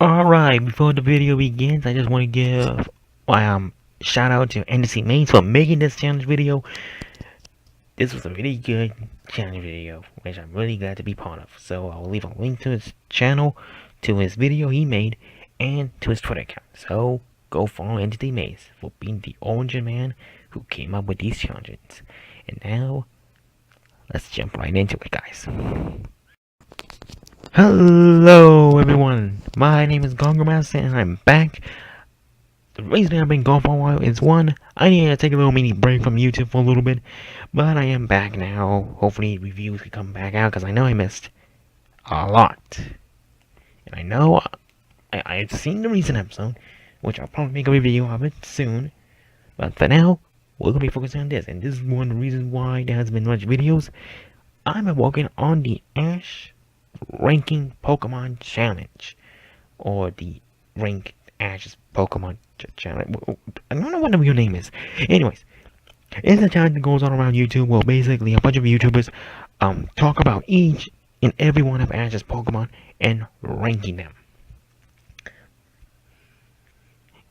Alright, before the video begins, I just want to give shout out to NDC Mains for making this challenge video. This was a really good challenge video, which I'm really glad to be part of. So I'll leave a link to his channel, to his video he made, and to his Twitter account. So go follow NDC Mains for being the origin man who came up with these challenges. And now, let's jump right into it, guys. Hello everyone, my name is Gongomaster and I'm back. The reason I've been gone for a while is one, I need to take a little mini break from YouTube for a little bit, but I am back now. Hopefully reviews can come back out because I know I missed a lot. And I know I've seen the recent episode, which I'll probably make a review of it soon. But for now, we're going to be focusing on this, and this is one of the reasons why there hasn't been much videos. I'm working on the Ash Ranking Pokemon Challenge, or the Rank Ash's Pokemon Challenge. I don't know what the real name is. Anyways, it's a challenge that goes on around YouTube. Well, basically, a bunch of YouTubers talk about each and every one of Ash's Pokemon and ranking them.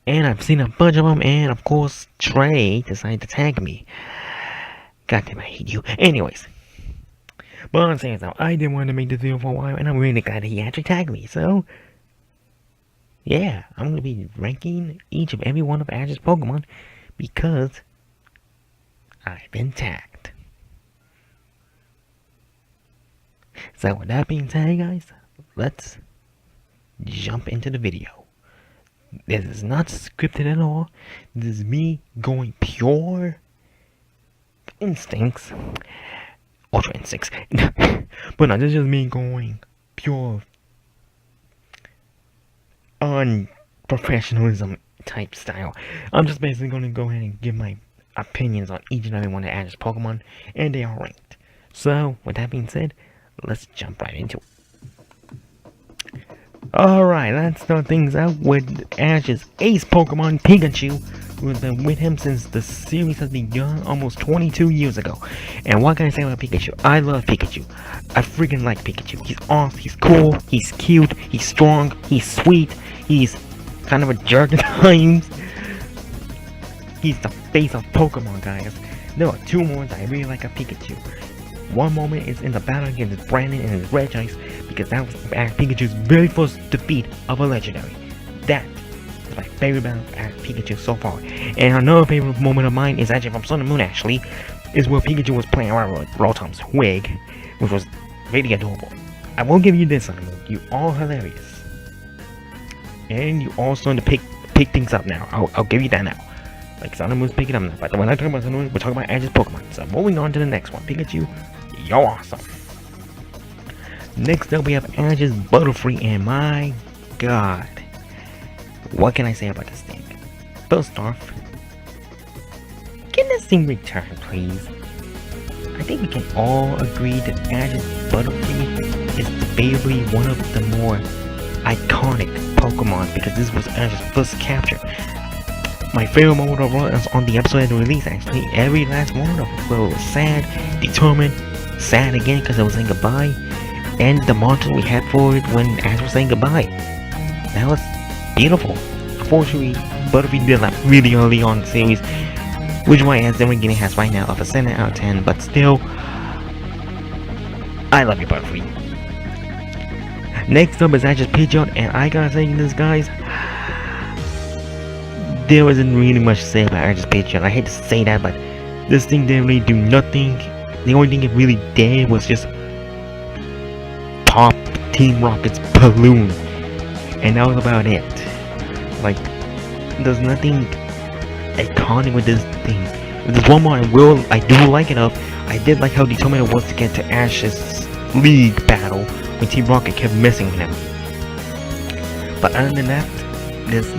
And I've seen a bunch of them, and of course, Trey decided to tag me. Goddamn, I hate you. Anyways. But I'm saying so, I didn't want to make this video for a while, and I'm really glad that he actually tagged me, so yeah, I'm going to be ranking each and every one of Ash's Pokemon, because I've been tagged. So with that being said, guys, let's jump into the video. This is not scripted at all, this is me going pure instincts. Ultra instincts. But no, this is just me going pure unprofessionalism type style. I'm just basically going to go ahead and give my opinions on each and every one of Ash's Pokemon, and they are ranked. So, with that being said, let's jump right into it. Alright, let's start things out with Ash's ace Pokemon, Pikachu, who's been with him since the series has begun almost 22 years ago. And what can I say about Pikachu? I love Pikachu. I freaking like Pikachu. He's awesome, he's cool, he's cute, he's strong, he's sweet, he's kind of a jerk at times. He's the face of Pokemon, guys. There are two moments I really like of Pikachu. One moment is in the battle against Brandon and his Regice, because that was Pikachu's very first defeat of a legendary. That is my favorite battle at Pikachu so far. And another favorite moment of mine is actually from Sun and Moon, actually, is where Pikachu was playing around with Rotom's wig, which was really adorable. I will give you this, Sun and Moon, you all hilarious. And you all starting to pick things up now. I'll give you that now. Like Sun and Moon's picking up now. But when I talk about Sun and Moon, we're talking about Ash's Pokemon. So moving on to the next one. Pikachu, you're awesome. Next up we have Ash's Butterfree, and my god, what can I say about this thing? First off, can this thing return, please? I think we can all agree that Ash's Butterfree is debatably one of the more iconic Pokemon, because this was Ash's first capture. My favorite moment overall is on the episode of the release, actually. Every last one of it, where it was sad, determined, sad again because it was saying goodbye, and the mantra we had for it when Ash was saying goodbye. That was beautiful. Unfortunately, Butterfree did that really early on in the series, which is why Ash Zenring Guinea has right now of a 7 out of 10, but still, I love you, Butterfree. Next up is Ash's Pidgeot, and I gotta say this, guys, there isn't really much to say about Ash's Pidgeot. I hate to say that, but this thing didn't really do nothing. The only thing it really did was just pop Team Rocket's balloon, and that was about it. Like, there's nothing iconic with this thing. There's one more I do like it of. I did like how determined it was to get to Ash's League battle when Team Rocket kept messing with him. But other than that, there's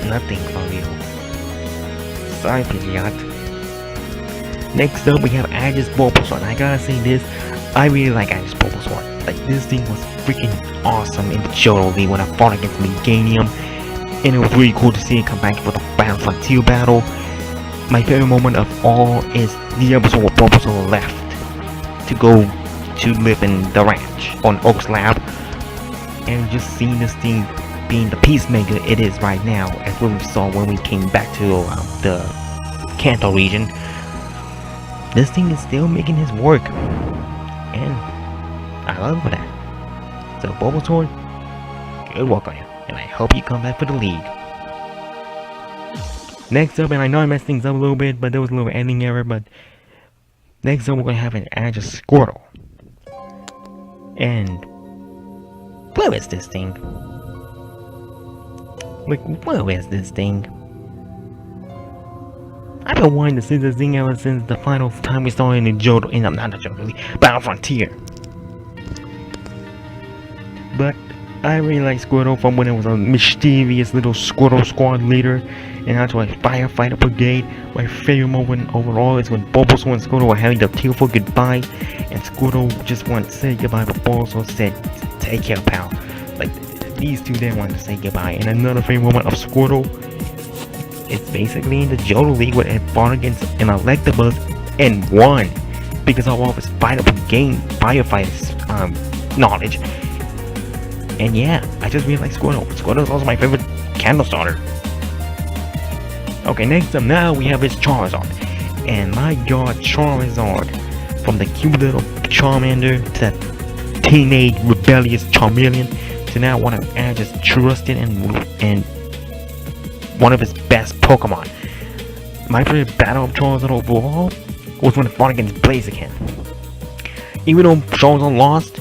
nothing for real. Sorry, Pidgeot. Next up, we have Ash's Bulbasaur. I gotta say this, I really like Ash's Bulbasaur. Like, this thing was freaking awesome in the Johto League when I fought against Meganium, and it was really cool to see it come back for the Battle Frontier battle. My favorite moment of all is the episode where Bulbasaur left to go to live in the ranch on Oak's Lab. and just seeing this thing being the peacemaker it is right now, as what we saw when we came back to the Kanto region. This thing is still making his work, and I love that. So Bulbasaur, good work on you, and I hope you come back for the league. Next up, and I know I messed things up a little bit, but there was a little ending error, but next up we're gonna have an Anja Squirtle. And where is this thing? Like, where is this thing? I've been wanting to see this thing ever since the final time we saw it in the Johto, not the Johto, Battle Frontier. But I really like Squirtle from when it was a mischievous little Squirtle squad leader, and now to a firefighter brigade. My favorite moment overall is when Bulbasaur and Squirtle were having the tearful goodbye, and Squirtle just wanted to say goodbye, but Bulbasaur said, "Take care, pal." Like, these two didn't want to say goodbye. And another favorite moment of Squirtle, it's basically in the Johto League where it fought against an Electabuzz and won because of all of his firefighters knowledge. And yeah, I just really like Squirtle. Squirtle is also my favorite Kanto starter. Okay, next up now we have his Charizard. And my god, Charizard, from the cute little Charmander to that teenage rebellious Charmeleon to now one of Anja's trusted and one of his best Pokemon. My favorite battle of Charizard overall was when it fought against Blaziken. Even though Charizard lost,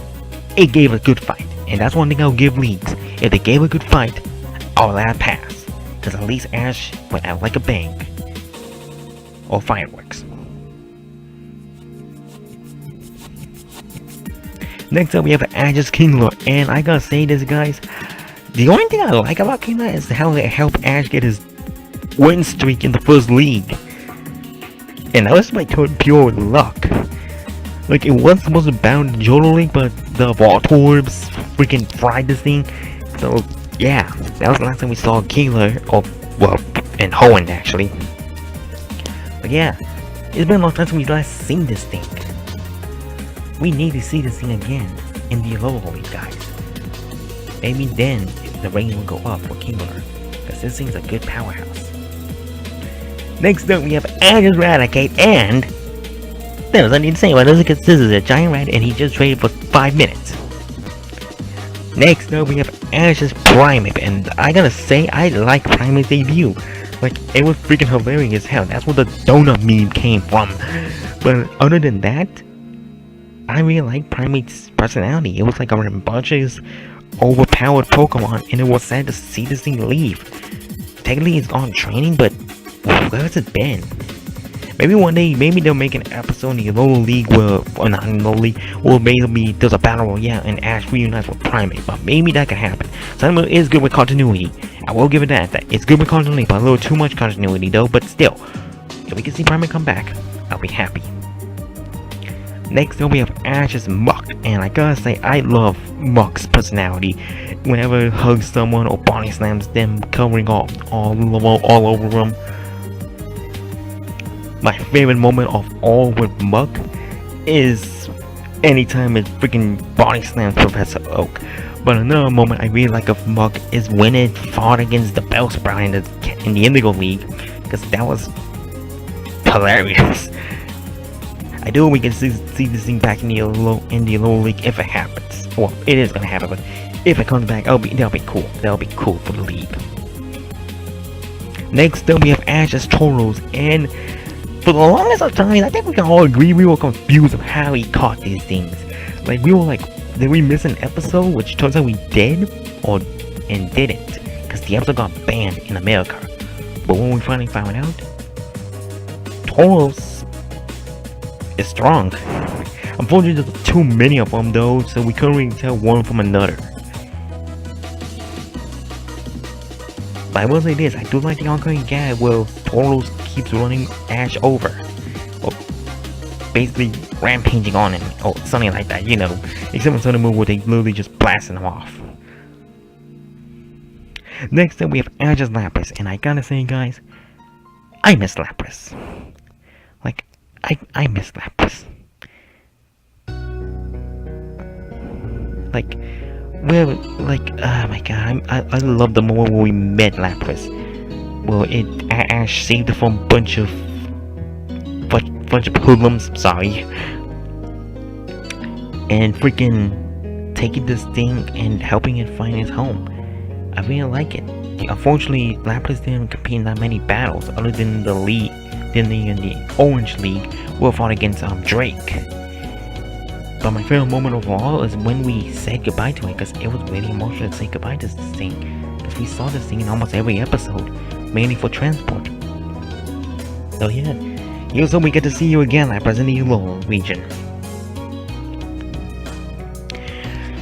it gave a good fight. And that's one thing I'll give leagues. If they gave a good fight, I'll let it pass. Because at least Ash went out like a bang. Or fireworks. Next up we have Ash's Kingler. And I gotta say this, guys. The only thing I like about Kingler is how it helped Ash get his win streak in the first league. And that was like pure luck. Like, it was supposed to bound the Johto League, but the Voltorbs freaking fried this thing. So, yeah, that was the last time we saw Kingler, or, well, and Hoenn actually. But yeah, it's been a long time since we last seen this thing. We need to see this thing again in the Alola League, guys. Maybe then the rating will go up for Kingler, because this thing's a good powerhouse. Next up, we have Ash's Raticate, and that was insane. Why does it get scissors a giant rat and he just traded for 5 minutes? Next up we have Ash's Primeape, and I gotta say I like Primeape's debut. Like, it was freaking hilarious as hell. That's where the donut meme came from. But other than that, I really like Primeape's personality. It was like a rambunctious, overpowered Pokemon, and it was sad to see this thing leave. Technically it's gone training, but where has it been? Maybe one day, maybe they'll make an episode in the Alola League where, or not in the Alola League, or maybe there's a battle royale and Ash reunites with Primeape, but maybe that could happen. So it is good with continuity. I will give it that it's good with continuity, but a little too much continuity though, but still, if we can see Primeape come back, I'll be happy. Next up we have Ash's Muk, and I gotta say, I love Muk's personality. Whenever he hugs someone or body slams them, covering all over them. My favorite moment of all with Muk is anytime it freaking body slams Professor Oak. But another moment I really like of Muk is when it fought against the Bellsprout in the Indigo League, because that was hilarious. I do hope we can see this thing back in the Alola League if it happens. Well, it is gonna happen, but if it comes back, that'll be cool. That'll be cool for the league. Next up we have Ash's Tauros, and for the longest of time, I think we can all agree we were confused of how he caught these things. Like, we were like, did we miss an episode? Which turns out we did, and didn't, because the episode got banned in America. But when we finally found out, Tauros is strong. Unfortunately, there's too many of them though, so we couldn't really tell one from another. But I will say this, I do like the ongoing gag where Tauros keeps running Ash over, or basically rampaging on him, or something like that, you know, except for some move where they literally just blasting him off. Next up we have Ash's Lapras, and I gotta say, guys, I miss Lapras. Like, I miss Lapras. Like, well, like, oh my god, I love the moment where we met Lapras. Well, Ash saved her from a bunch of hoodlums, sorry, and freaking taking this thing and helping it find its home. I really like it. Unfortunately, Lapras didn't compete in that many battles other than the league, than the Orange League, we fought against Drake. But my favorite moment overall is when we said goodbye to it, because it was really emotional to say goodbye to this thing. Because we saw this thing in almost every episode, mainly for transport. So yeah, here's hope we get to see you again, Lapras, in the Alola region.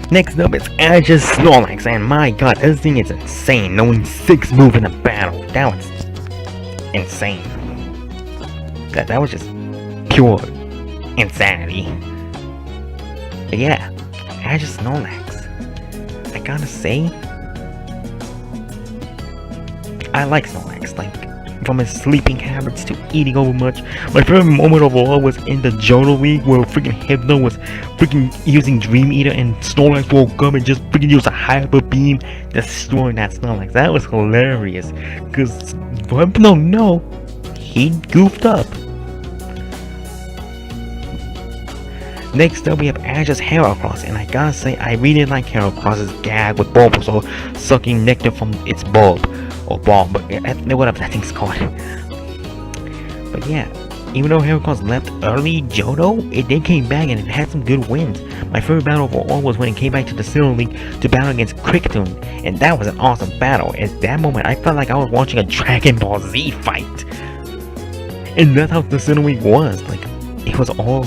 Next up is Ash's Snorlax, and my god, this thing is insane, knowing 6 moves in a battle. That was insane. That was just pure insanity. But yeah, Ash's Snorlax. I gotta say, I like Snorlax, like, from his sleeping habits to eating over much. My favorite moment overall was in the Johto League where freaking Hypno was freaking using Dream Eater and Snorlax woke up and just freaking used a Hyper Beam, destroying that Snorlax. That was hilarious, cause Hypno, no, he goofed up. Next up, we have Ash's Heracross, and I gotta say, I really like Heracross's gag with Bulbasaur sucking nectar from its bulb, or bulb, but whatever that thing's called. But yeah, even though Heracross left early Johto, it then came back and it had some good wins. My favorite battle overall was when it came back to the Sinnoh League to battle against Kricktoon, and that was an awesome battle. At that moment, I felt like I was watching a Dragon Ball Z fight. And that's how the Sinnoh League was, like, it was all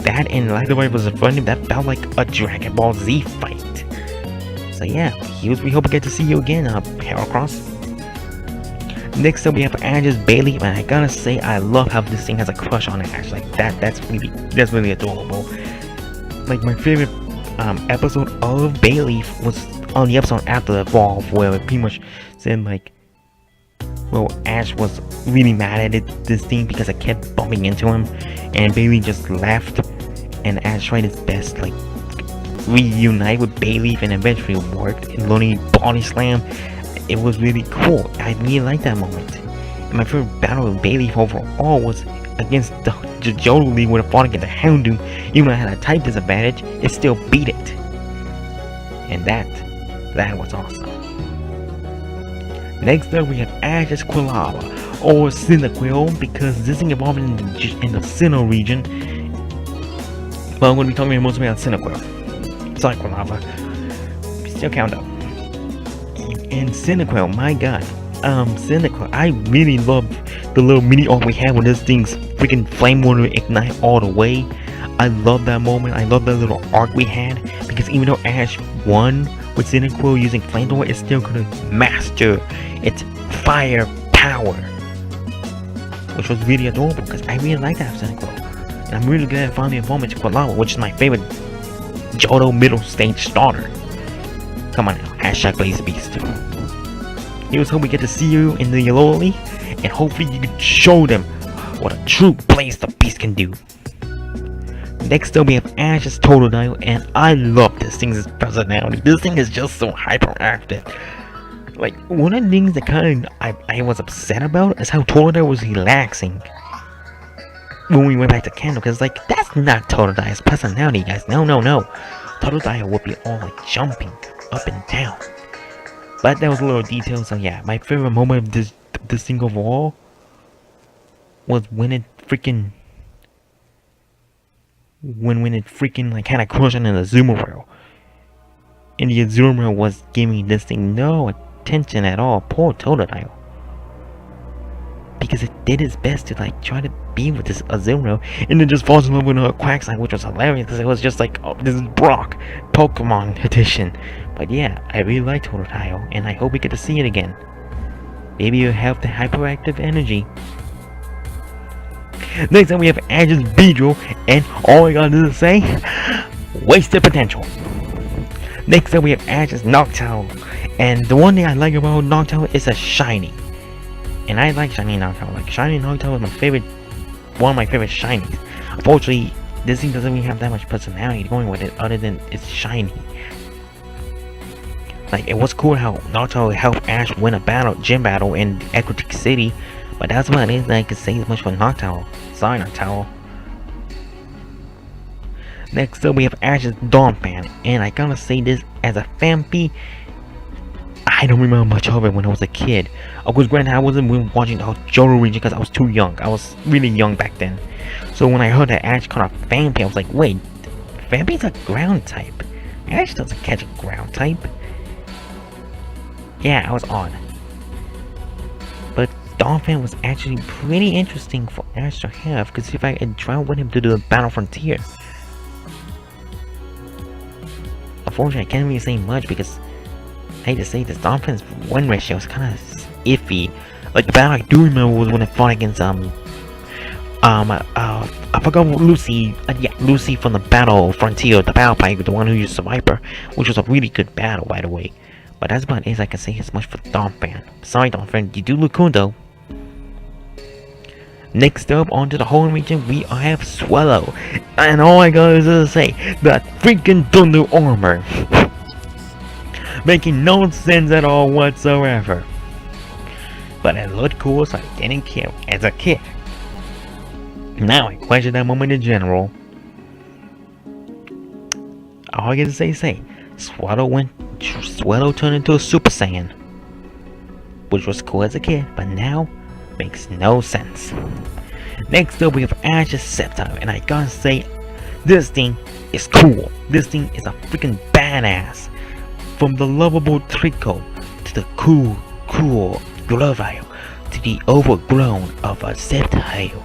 that and like the way it was in front of him, that felt like a Dragon Ball Z fight. So yeah, we hope we get to see you again, Heracross. Next up we have Ash's Bailey, and I gotta say I love how this thing has a crush on Ash. Like that's really adorable. Like my favorite episode of Bailey was on the episode after the Evolve, where it pretty much said like, well, Ash was really mad at this thing because I kept bumping into him, and Bailey just left, and Ash tried his best like reunite with Bayleaf, and eventually it worked and learning Body Slam. It was really cool. I really liked that moment. And my favorite battle with Bayleaf overall was against the Johto League, where I fought against the Houndoom. Even though I had a type disadvantage, it still beat it, and that was awesome. Next up we have Ash's Quilava, or Cyndaquil, because this thing evolved in the Sinnoh region. Well, I'm going to be talking mostly about Cyndaquil. Sorry, Quilava. Still count up. And Cyndaquil, my god. Cyndaquil, I really love the little mini arc we had when this thing's freaking Flame Water Ignite all the way. I love that moment. I love that little arc we had, because even though Ash won with Cyndaquil using Flamethrower, it still couldn't master its fire power, which was really adorable, because I really like that Cyndaquil. And I'm really glad I finally evolved into Quilava, which is my favorite Johto middle stage starter. Come on now, hashtag Blaze Beast. Here's hope we get to see you in the Alola League, and hopefully you can show them what a true Blaze the Beast can do. Next up we have Ash's Totodile, and I love this thing's personality. This thing is just so hyperactive. Like, one of the things that I was upset about is how Totodile was relaxing when we went back to Kanto, because like, that's not Totodile's personality, guys. No. Totodile would be all like jumping up and down. But that was a little detail. So yeah, my favorite moment of this thing overall was when it freaking like had a crush on the Azumarill, and the Azumarill was giving this thing no attention at all. Poor Totodile, because it did its best to like try to be with this Azumarill, and then just falls in love with her Quagsire, which was hilarious because it was just like, oh, this is Brock Pokemon edition. But yeah, I really like Totodile, and I hope we get to see it again. Maybe you'll have the hyperactive energy. Next up we have Ash's Beedrill, and all I gotta do is say, wasted potential. Next up we have Ash's Noctowl, and the one thing I like about Noctowl is a shiny. And I like shiny Noctowl. Like, shiny Noctowl is one of my favorite shinies. Unfortunately, this thing doesn't really have that much personality going with it other than it's shiny. Like, it was cool how Naruto helped Ash win a gym battle in Equity City, but that's about it that I can say much for Naruto. Sorry, Naruto. Next up, we have Ash's Dawn fan, and I gotta say this as a fanpy. I don't remember much of it when I was a kid. Of course, granted, I wasn't watching the whole Johto region because I was too young. I was really young back then. So when I heard that Ash caught a Phanpy, I was like, wait, Phanpy's a ground type. Ash doesn't catch a ground type. Yeah, I was odd. But Donphan was actually pretty interesting for Ash to have, because if I had tried with him to do the Battle Frontier. Unfortunately, I can't really say much because I hate to say this, Donphan's win ratio is kind of iffy. Like, the battle I do remember was when I fought against I forgot what Lucy. Yeah, Lucy from the Battle Frontier, the Battle Pipe, the one who used Survivor, which was a really good battle, by the way. But that's about it I can say as much for Donphan. Sorry, Donphan, you do look cool though. Next up, onto the whole region, we have Swallow, and all I got is to say, that freaking Thunder Armor. Making no sense at all whatsoever. But it looked cool, so I didn't care as a kid. Now I question that moment in general. All I get to say, Swallow turned into a Super Saiyan. Which was cool as a kid, but now makes no sense. Next up we have Ash's Sceptile, and I gotta say, this thing is cool. This thing is a freaking badass. From the lovable Trico to the cool Grovyle to the overgrown of a Sceptile.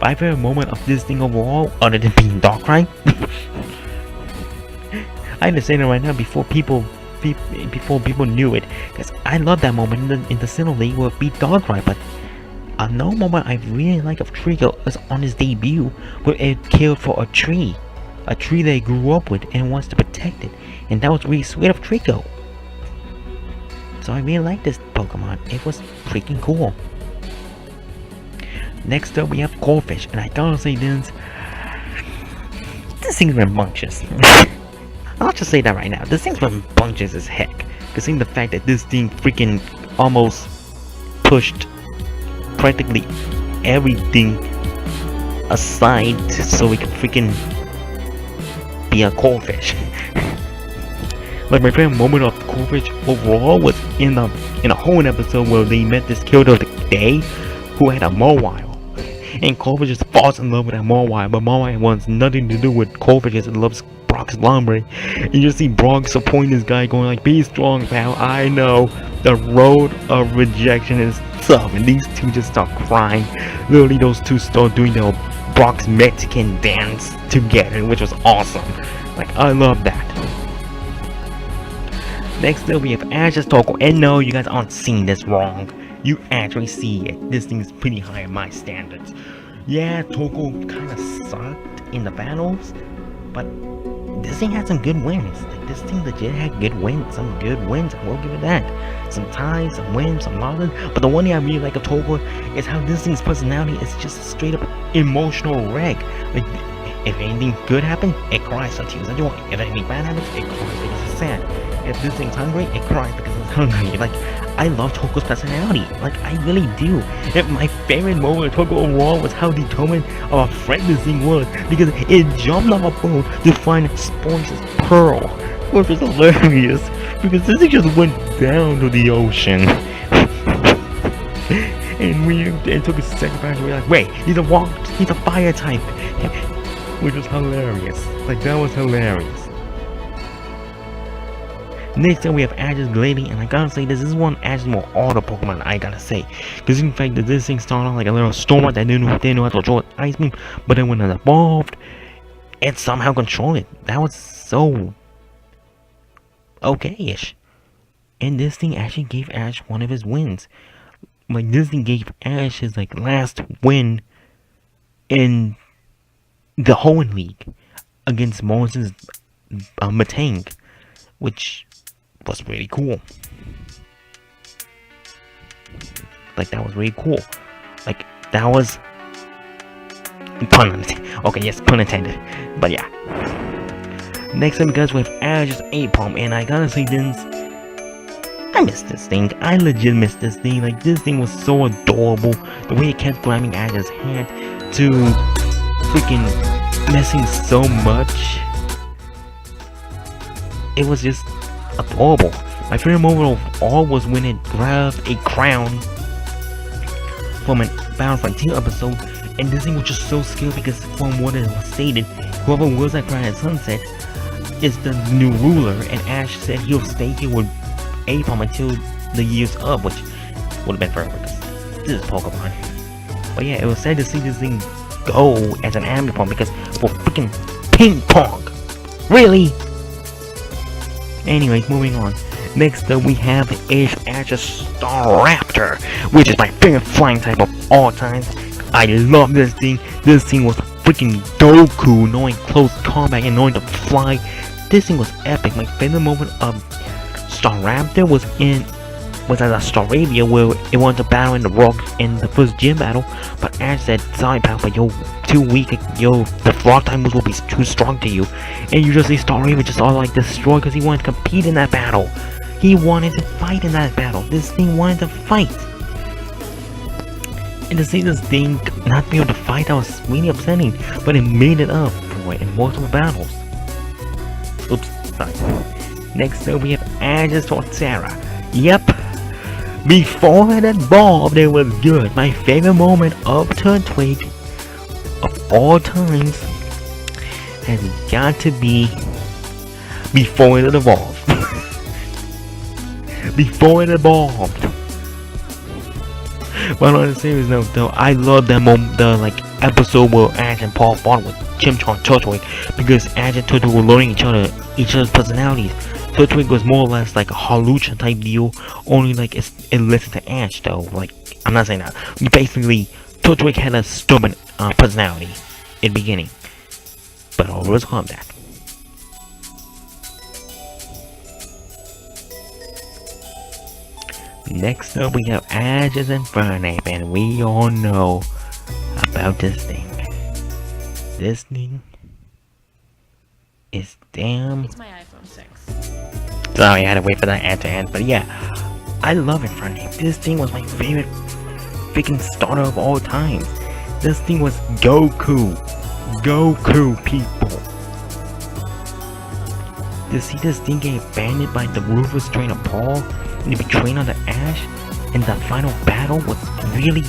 My favorite moment of this thing overall, other than being Darkrai, I had to say that right now before people knew it, because I love that moment in the Sinnoh League where it beat Darkrai. But another moment I really like of Trico is on his debut, where it killed for a tree they grew up with and wants to protect it, and that was really sweet of Trico. So I really like this Pokemon. It was freaking cool. Next up we have Corphish, and I gotta say this thing's rambunctious. I'll just say that right now. This thing's rambunctious as heck. Considering the fact that this thing freaking almost pushed practically everything aside so we could freaking be a Corphish. Like, my favorite moment of Corphish overall was in a whole episode where they met this Kyoto Day who had a Mawile. And Corphish just falls in love with that Mawile, but Mawile wants nothing to do with Corphish as it loves Brock's Lombre. You just see Brock supporting this guy going like, be strong, pal. I know the road of rejection is tough, and these two just start crying. Literally, those two start doing their Brock's Mexican dance together, which was awesome. Like, I love that. Next up we have Ash's Torkoal, and no, you guys aren't seeing this wrong. You actually see it. This thing is pretty high in my standards. Yeah, Torkoal kinda sucked in the battles, but this thing had some good wins. Like, this thing legit had some good wins, I will give it that. Some ties, some wins, some losses. But the one thing I really like of Torkoal is how this thing's personality is just a straight up emotional wreck. Like, if anything good happens, it cries so tears are joy. If anything bad happens, it cries because it's sad. If this thing's hungry, it cries because it's hungry. Like, I love Torkoal's personality. Like, I really do. And my favorite moment of Torkoal overall was how determined of a friend this thing was, because it jumped off a boat to find Spoice's pearl, which is hilarious because this thing just went down to the ocean. And it took a second time to realize, wait, he's a fire type, which was hilarious. Like, that was hilarious. Next up we have Ash's Glalie, and I gotta say this is one of Ash's more older Pokemon, I gotta say. Because in fact that this thing started off like a little Stormwind that didn't know how to control Ice Beam, but then when it evolved, it somehow controlled it. That was so okay-ish. And this thing actually gave Ash one of his wins. Like, this thing gave Ash his like last win in the Hoenn League against Morrison's Metang, which was really cool. Like, that was really cool. Like, that was pun intended. Okay, yes, pun intended. But yeah. Next up, guys, we have Ash's Apom, and I gotta say this, I miss this thing. I legit miss this thing. Like, this thing was so adorable. The way it kept grabbing Ash's hand to freaking missing so much. It was just adorable. My favorite moment of all was when it grabbed a crown from a Battle Frontier episode, and this thing was just so skilled because from what it was stated, whoever was that crown at sunset is the new ruler, and Ash said he'll stay here with Apom until the year's up, which would have been forever because this is Pokemon. But yeah, it was sad to see this thing go as an Ambipom because for freaking ping pong. Really? Anyways, moving on. Next up we have is Ash's Staraptor, which is my favorite flying type of all time. I love this thing. This thing was freaking Goku, knowing close combat and knowing to fly. This thing was epic. My favorite moment of Staraptor was at a Staravia where it wanted to battle in the rocks in the first gym battle, but Ash said, "Sorry pal, but you're too weak, the frog type moves will be too strong to you." And you just see Staravia just all like destroy because he wanted to compete in that battle. He wanted to fight in that battle. This thing wanted to fight. And to see this thing not be able to fight, that was really upsetting, but it made it up for it in multiple battles. Oops, sorry. Next up we have Ash's Torterra. Yep. Before it evolved, it was good. My favorite moment of Turtwig of all times has got to be before it evolved. Before it evolved. But on a serious note, though, I love that moment, the episode where Ash and Paul fought with Chimchar and Turtwig, because Ash and Turtwig were learning each other's personalities. Turtwig was more or less like a Hawlucha type deal, only it listened to Ash though. I'm not saying that. Basically, Turtwig had a stubborn personality in the beginning, but always calm that. Next up we have Ash's Infernape, and we all know about this thing. This thing is damn... It's my iPhone 6. Sorry, I had to wait for that ad to end, but yeah, I love Infernape. This thing was my favorite freaking starter of all time. This thing was Goku. Goku, people. To see this thing get abandoned by the ruthless trainer Paul and to be trained under Ash in the final battle was really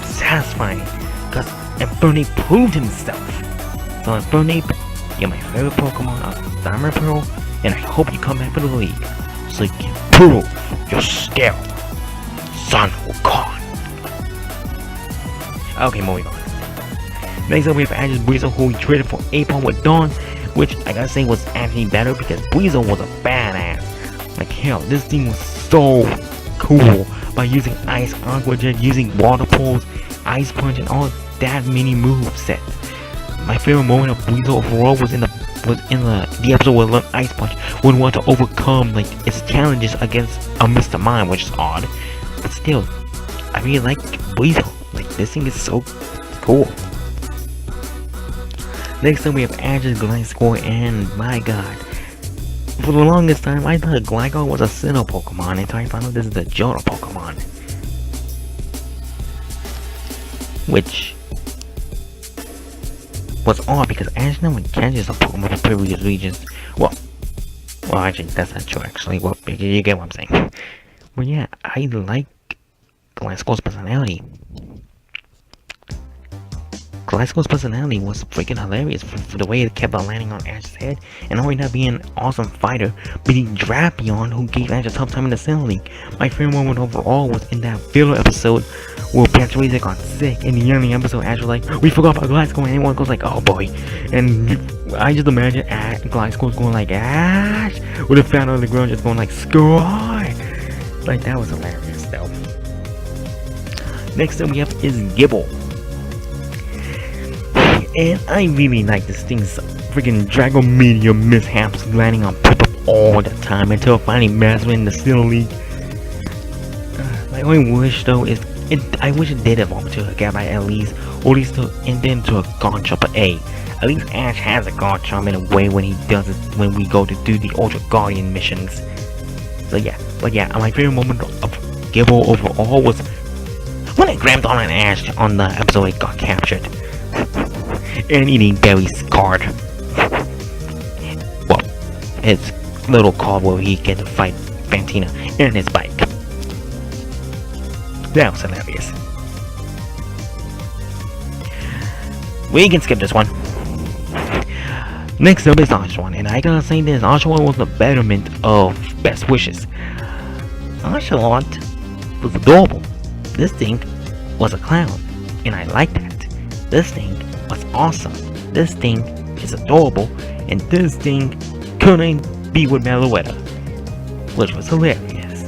satisfying, because Infernape proved himself. So Infernape, you're my favorite Pokemon of Diamond Pearl, and I hope you come back to the league so you can prove your skill, Son Wukong. Okay, moving on. Next up we have Ash's Buizel, who we traded for Apom with Dawn, which I gotta say was actually better because Buizel was a badass. Like hell, this thing was so cool by using Ice Aqua Jet, using Water Pulse, Ice Punch, and all that mini move set. My favorite moment of Buizel overall was in the episode where Learn Ice Punch would want to overcome its challenges against a Mr. Mime, which is odd, but still, I really like Buizel. This thing is so cool. Next up we have Ash's Gliscor, and my god, for the longest time I thought Gligar was a Sinnoh Pokemon until I found out this is a Johto Pokemon, which was odd because Ash never catches a Pokemon from previous regions. Well, actually, that's not true. Actually, well, you get what I'm saying. But yeah, I like Gliscor's personality. Gliscor's personality was freaking hilarious for the way it kept on landing on Ash's head, and already not being an awesome fighter, beating Drapion, who gave Ash a tough time in the Sinnoh League. My favorite moment overall was in that filler episode where Pachirisu got sick. In the early episode, Ash was like, "We forgot about Gliscor," and everyone goes like, "Oh boy." And I just imagine Gliscor's going like, "Ash," with a fan on the ground just going like, "Score!" That was hilarious though. Next up we have is Gible. And I really like this thing's freaking Dragon Meteor mishaps landing on Piplup all the time until finally mastering the Sinnoh League. My only wish though is I wish it did evolve to a Gabite at least, or at least to end into a Garchomp. But hey, at least Ash has a Garchomp in a way when he does it when we go to do the Ultra Guardian missions. So yeah, But yeah, my favorite moment of Gibble overall was when I grabbed on an Ash on the episode it got captured. And eating Barry's card. Well, his little card where he get to fight Fantina and his bike. That was hilarious. We can skip this one. Next up is Oshawott, and I gotta say this, Oshawott was the betterment of Best Wishes. Oshawott was adorable. This thing was a clown, and I like that. This thing was awesome. This thing is adorable, and this thing couldn't be with Meloetta, which was hilarious.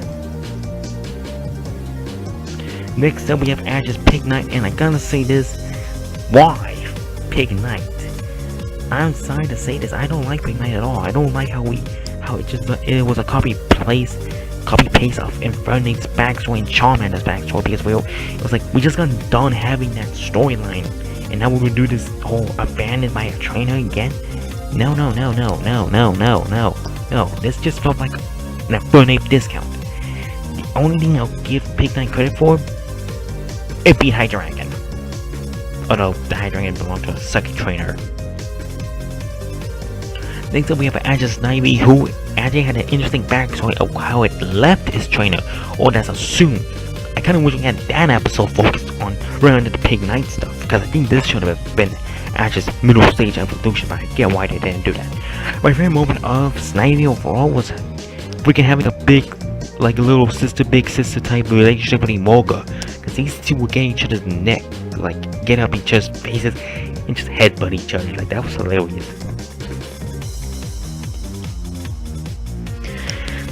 Next up we have Ash's Pig Knight, and I gotta say this, why Pig Knight? I'm sorry to say this, I don't like Pig Knight at all. I don't like how it was a copy paste of Infernape's backstory and Charmander's backstory, because it was like we just got done having that storyline, and now we're gonna do this whole abandoned by a trainer again. No. This just felt like an Infernape discount. The only thing I'll give Pig Knight credit for, it beat Hydreigon. Although the Hydreigon belonged to a second trainer. Next up we have Ash's Snivy, who actually had an interesting backstory of how it left his trainer, or that's assumed. I kinda wish we had that episode focused on around the Pig Knight stuff, because I think this should have been Ash's middle stage evolution, but I get why they didn't do that. My favorite moment of Snivy overall was freaking having a big, like a little sister, big sister type relationship with Emolga, because these two were getting each other's neck, like get up each other's faces, and just headbutt each other, like that was hilarious.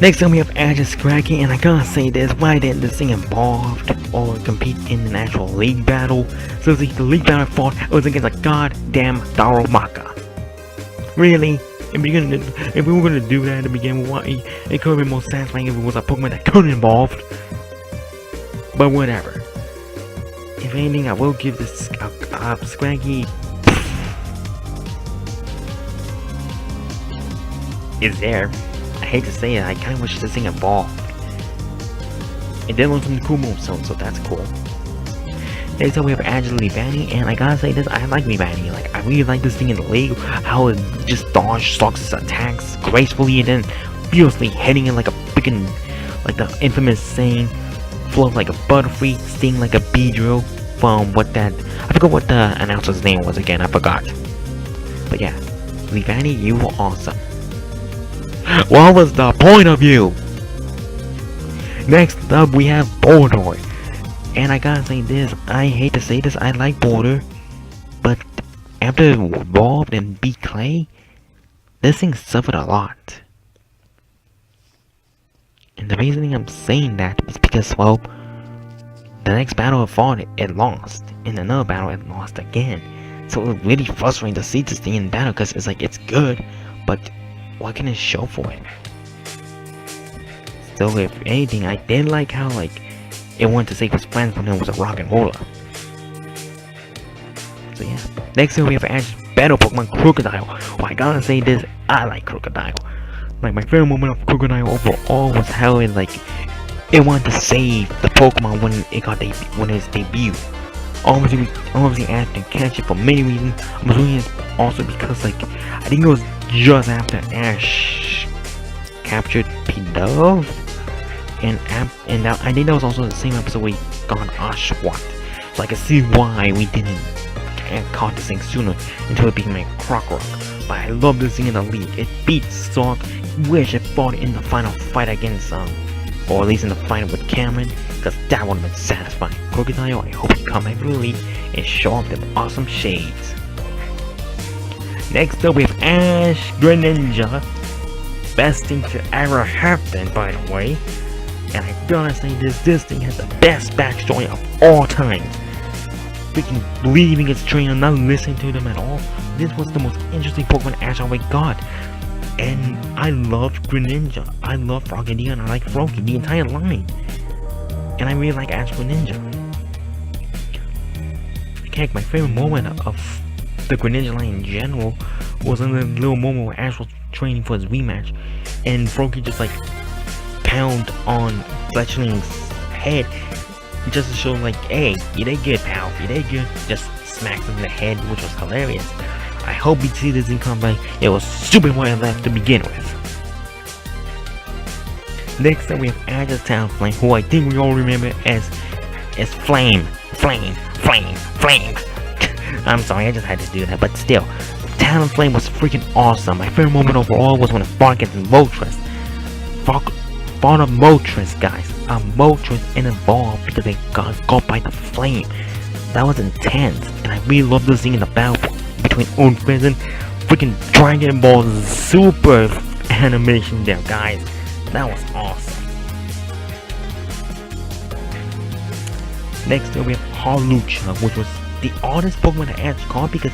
Next up we have Ash's Scraggy, and I gotta say this, why didn't this thing involved or compete in an actual league battle? So the league battle I fought was against a goddamn Darumaka. Really? If we were gonna do that to begin with, it could have been more satisfying if it was a Pokemon that couldn't involved. But whatever. If anything, I will give this Scraggy is there. I hate to say it, I kinda wish this thing evolved. It did learn some cool moves, so that's cool. Next up we have Angela Leavanny, and I gotta say this, I like Leavanny. Like, I really like this thing in the league, how it just stalks its attacks gracefully and then fiercely hitting it like a freaking, like the infamous saying, float like a butterfree, sting like a Beedrill from I forgot what the announcer's name was again, I forgot. But yeah, Leavanny, you were awesome. What was the point of you? Next up we have Boldore. And I gotta say this, I hate to say this, I like Boulder, but after it evolved and beat Clay, this thing suffered a lot. And the reason I'm saying that is because, well, the next battle it fought, it lost. In another battle, it lost again. So it was really frustrating to see this thing in battle, because it's like, it's good, but what can it show for it? So if anything, I did like how, like, it wanted to save his friends when it was a rock and roller. So yeah. Next up we have Ash's battle Pokemon Crocodile. Well, I gotta say this, I like Crocodile. Like, my favorite moment of Crocodile overall was how it wanted to save the Pokemon when its debut. Obviously Ash didn't catch it for many reasons. I'm assuming it's also because, like, I think it was just after Ash captured Pidove, and I think that was also the same episode we got Oshawott. So I can see why we didn't caught this thing sooner until it became a Crocorock. But I love this thing in the league. It beat Sork. Wish it fought in the final fight against or at least in the final with Cameron, because that would have been satisfying. Crocodile, I hope you come back to the league and show off them awesome shades. Next up we have Ash Greninja. Best thing to ever happen, by the way. And I gotta say this thing has the best backstory of all time. Freaking believing its trainer, not listening to them at all. This was the most interesting Pokemon Ash already got. And I love Greninja. I love Frogadier, and I like Froakie, the entire line. And I really like Ash Greninja. Heck, my favorite moment of the Greninja line in general was in the little moment where Ash was training for his rematch, and Froakie just like pound on Fletchling's head just to show like, hey, you did good, pal, you did good. Just smacked him in the head, which was hilarious. I hope you see this in combat. It was super well left to begin with. Next up we have Ash's Talonflame, who I think we all remember as Flame. I'm sorry, I just had to do that, but still, Talonflame was freaking awesome. My favorite moment overall was when it fought against Moltres. Fought a Moltres, guys. A Moltres and evolved because they got by the flame. That was intense, and I really love this scene in the battle between Unfez and freaking Dragon Ball Super animation there, guys. That was awesome. Next up we have Hawlucha, which was the oddest Pokemon that Ash caught because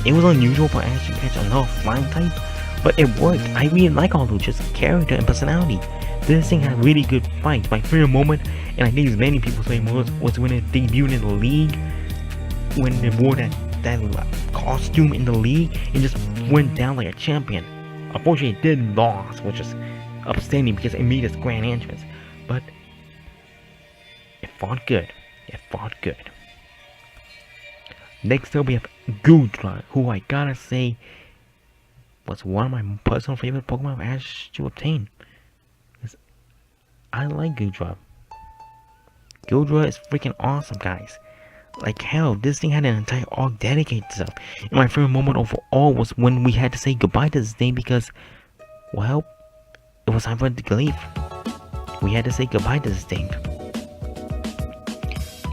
it was unusual for Ash to catch another flying type, but it worked. I really like Hawlucha's character and personality. This thing had really good fights. My favorite moment, and I think many people say was when it debuted in the league, when they wore that costume in the league and just went down like a champion. Unfortunately, it did lose, which is upstanding because it made its grand entrance, but it fought good. It fought good. Next up we have Goodra, who I gotta say was one of my personal favorite Pokemon of Ash to obtain. I like Goodra. Goodra is freaking awesome, guys. Like hell, this thing had an entire arc dedicated to itself. And my favorite moment overall was when we had to say goodbye to this thing because, well, it was time for it to leave. We had to say goodbye to this thing.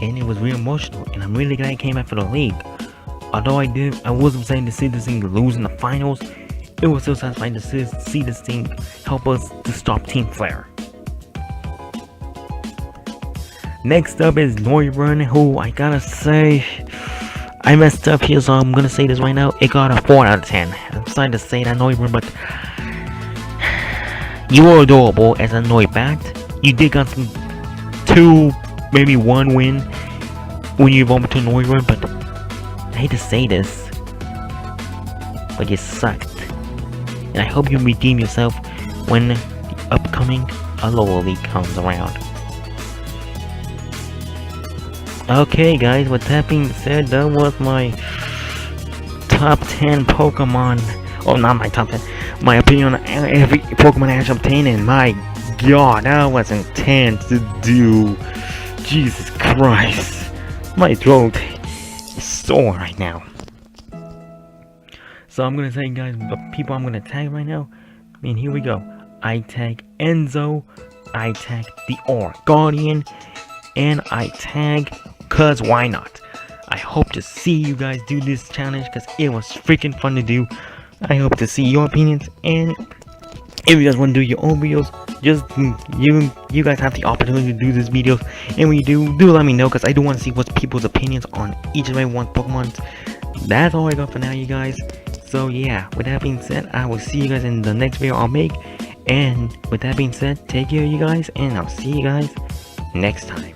And it was really emotional, and I'm really glad it came back for the league. Although I wasn't saying to see this thing lose in the finals, it was so satisfying to see this thing help us to stop Team Flare. Next up is Noivern, who I gotta say, I messed up here, so I'm gonna say this right now. It got a 4 out of 10. I'm sorry to say that, Noivern, but you were adorable as a Noibat. You did got some 2, maybe 1 win when you evolved to Noivern, but I hate to say this, but you sucked. And I hope you redeem yourself when the upcoming Alola League comes around. Okay guys, with that being said, that was my top 10 Pokemon, oh not my top 10, my opinion on every Pokemon Ash obtained, and my god, that was intense to do. Jesus Christ, my throat is sore right now. So I'm gonna say, guys, the people I'm gonna tag right now, and here we go. I tag Enzo, I tag the Aura Guardian, and I tag cause why not. I hope to see you guys do this challenge because it was freaking fun to do. I hope to see your opinions, and if you guys want to do your own videos, just you guys have the opportunity to do these videos, and when you do let me know because I do want to see what's people's opinions on each and every one Pokemon. That's all I got for now, you guys. So yeah, with that being said, I will see you guys in the next video I'll make, and with that being said, take care you guys, and I'll see you guys next time.